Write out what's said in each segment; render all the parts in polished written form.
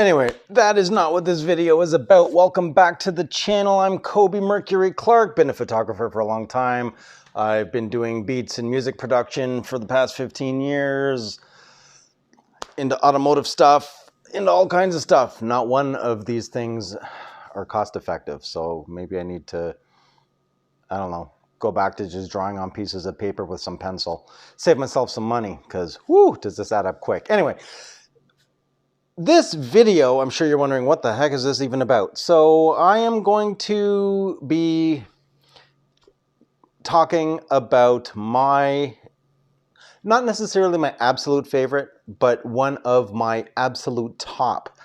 Anyway, that is not what this video is about. Welcome back to the channel. I'm Kobe Mercury Clark, been a photographer for a long time. I've been doing beats and music production for the past 15 years, into automotive stuff, into all kinds of stuff. Not one of these things are cost effective, so maybe I need to, I don't know, go back to just drawing on pieces of paper with some pencil. Save myself some money, because whoo, does this add up quick. Anyway, this video, I'm sure you're wondering, what the heck is this even about? So I am going to be talking about my, not necessarily my absolute favorite, but one of my absolute top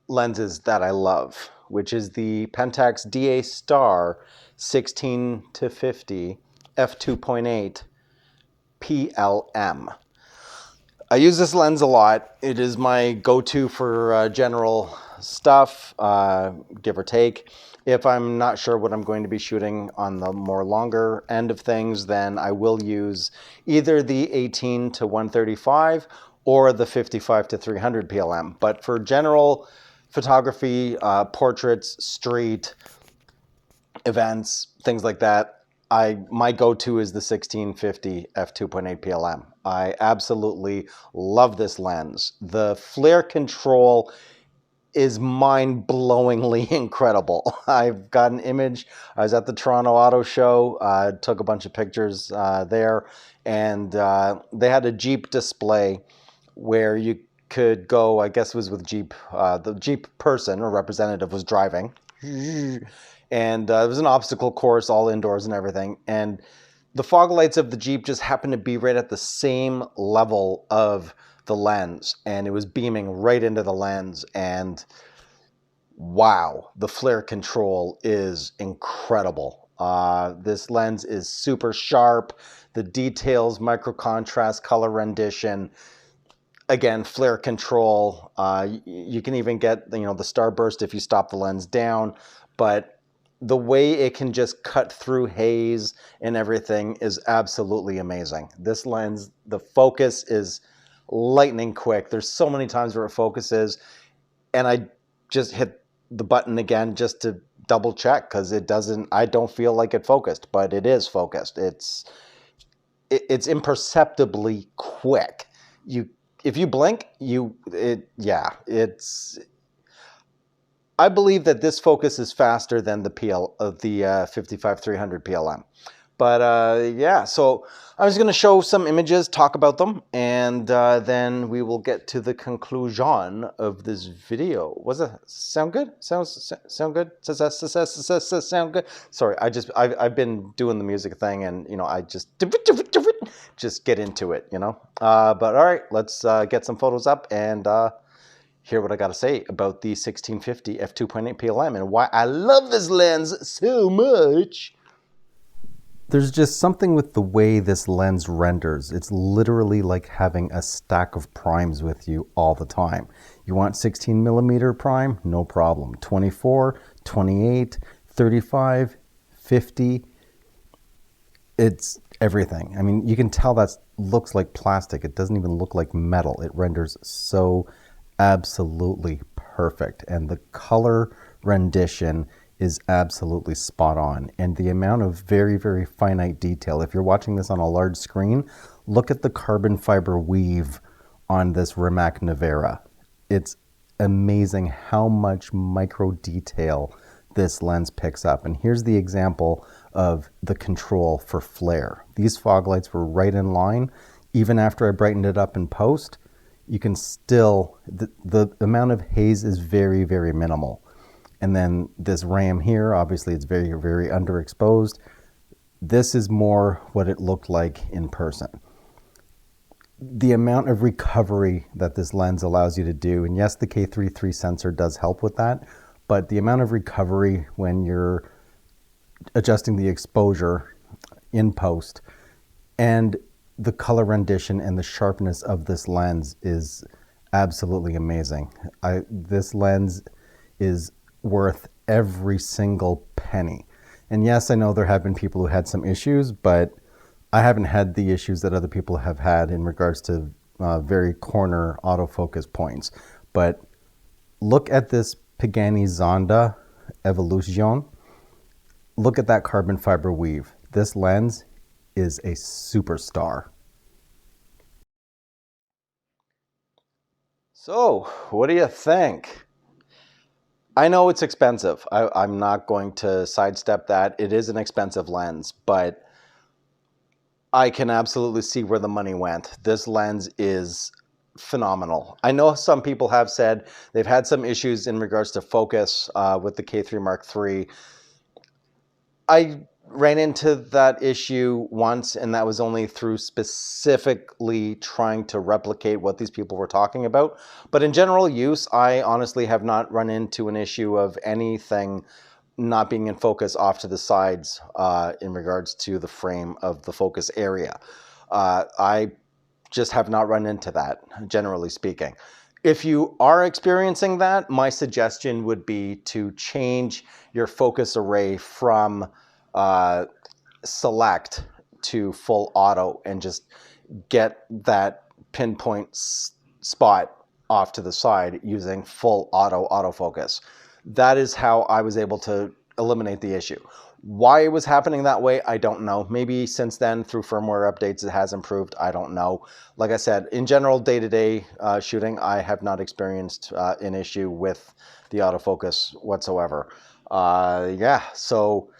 lenses that I love, which is the PENTAX DA Star 16-50 f2.8 PLM. I use this lens a lot. It is my go-to for general stuff, give or take. If I'm not sure what I'm going to be shooting on the more longer end of things, then I will use either the 18-135 or the 55-300 PLM. But for general photography, portraits, street, events, things like that, my go-to is the 16-50 f2.8 PLM. I absolutely love this lens. The flare control is mind-blowingly incredible. I've got an image. I was at the Toronto Auto Show, took a bunch of pictures there, and they had a Jeep display where you could go, I guess it was with Jeep, the Jeep person or representative was driving. And it was an obstacle course, all indoors and everything. And the fog lights of the Jeep just happened to be right at the same level of the lens. And it was beaming right into the lens. And wow, the flare control is incredible. This lens is super sharp. The details, micro contrast, color rendition. Again, flare control. You can even get, the starburst if you stop the lens down. But the way it can just cut through haze and everything is absolutely amazing. This lens, the focus is lightning quick. There's so many times where it focuses, and I just hit the button again just to double check, because I don't feel like it focused, but it is focused. It's imperceptibly quick. If you blink, I believe that this focus is faster than the 55-300 PLM. But yeah, so I'm just going to show some images, talk about them, and then we will get to the conclusion of this video. Was it sound good? Sound good? Sound good? Sorry, I've been doing the music thing, and I just get into it, But all right, let's get some photos up and hear what I got to say about the 1650 f2.8 PLM and why I love this lens so much. There's just something with the way this lens renders. It's literally like having a stack of primes with you all the time. You want 16 millimeter prime? No problem. 24, 28, 35, 50. It's everything. I mean, you can tell that looks like plastic. It doesn't even look like metal. It renders so absolutely perfect, and the color rendition is absolutely spot on, and the amount of very, very finite detail. If you're watching this on a large screen, look at the carbon fiber weave on this Rimac Nevera. It's amazing how much micro detail this lens picks up. And here's the example of the control for flare. These fog lights were right in line. Even after I brightened it up in post, you can still, the amount of haze is very, very minimal. And then this RAM here, obviously it's very, very underexposed. This is more what it looked like in person. The amount of recovery that this lens allows you to do, and yes, the K33 sensor does help with that, but the amount of recovery when you're adjusting the exposure in post, and the color rendition and the sharpness of this lens is absolutely amazing. This lens is worth every single penny. And yes, I know there have been people who had some issues, but I haven't had the issues that other people have had in regards to very corner autofocus points. but look at this Pagani Zonda Evolution. Look at that carbon fiber weave. This lens is a superstar. So, what do you think? I know it's expensive. I'm not going to sidestep that. It is an expensive lens, but I can absolutely see where the money went. This lens is phenomenal. I know some people have said they've had some issues in regards to focus with the K3 Mark III. I ran into that issue once, and that was only through specifically trying to replicate what these people were talking about. But in general use, I honestly have not run into an issue of anything not being in focus off to the sides in regards to the frame of the focus area. I just have not run into that, generally speaking. If you are experiencing that, my suggestion would be to change your focus array from select to full auto and just get that pinpoint spot off to the side using full autofocus. That is how I was able to eliminate the issue. Why it was happening that way, I don't know. Maybe since then, through firmware updates, it has improved. I don't know. Like I said, in general, day-to-day shooting, I have not experienced an issue with the autofocus whatsoever. Yeah, so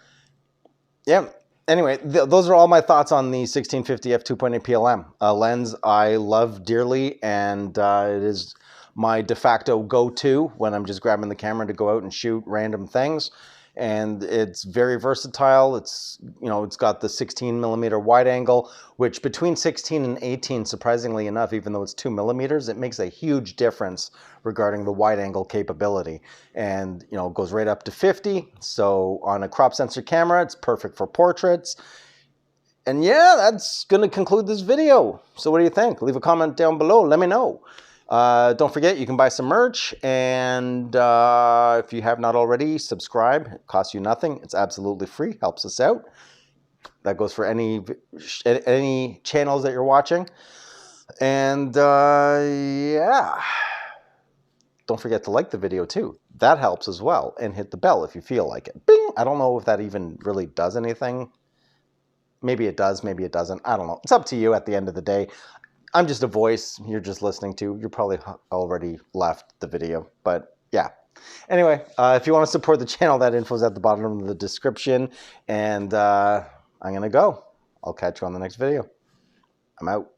yeah. Anyway, those are all my thoughts on the 1650 f2.8 PLM lens. I love dearly, and it is my de facto go-to when I'm just grabbing the camera to go out and shoot random things. And it's very versatile. It's, you know, it's got the 16 millimeter wide angle, which between 16 and 18, surprisingly enough, even though it's 2 millimeters, it makes a huge difference regarding the wide angle capability. And, you know, it goes right up to 50. So on a crop sensor camera, it's perfect for portraits. And yeah, that's going to conclude this video. So what do you think? Leave a comment down below. Let me know. Don't forget, you can buy some merch, and if you have not already, subscribe. It costs you nothing. It's absolutely free. Helps us out. That goes for any channels that you're watching. And yeah, don't forget to like the video too. That helps as well. And hit the bell if you feel like it. Bing! I don't know if that even really does anything. Maybe it does, maybe it doesn't. I don't know. It's up to you at the end of the day. I'm just a voice you're just listening to. You're probably already left the video, but yeah. Anyway, if you want to support the channel, that info is at the bottom of the description. And I'm going to go. I'll catch you on the next video. I'm out.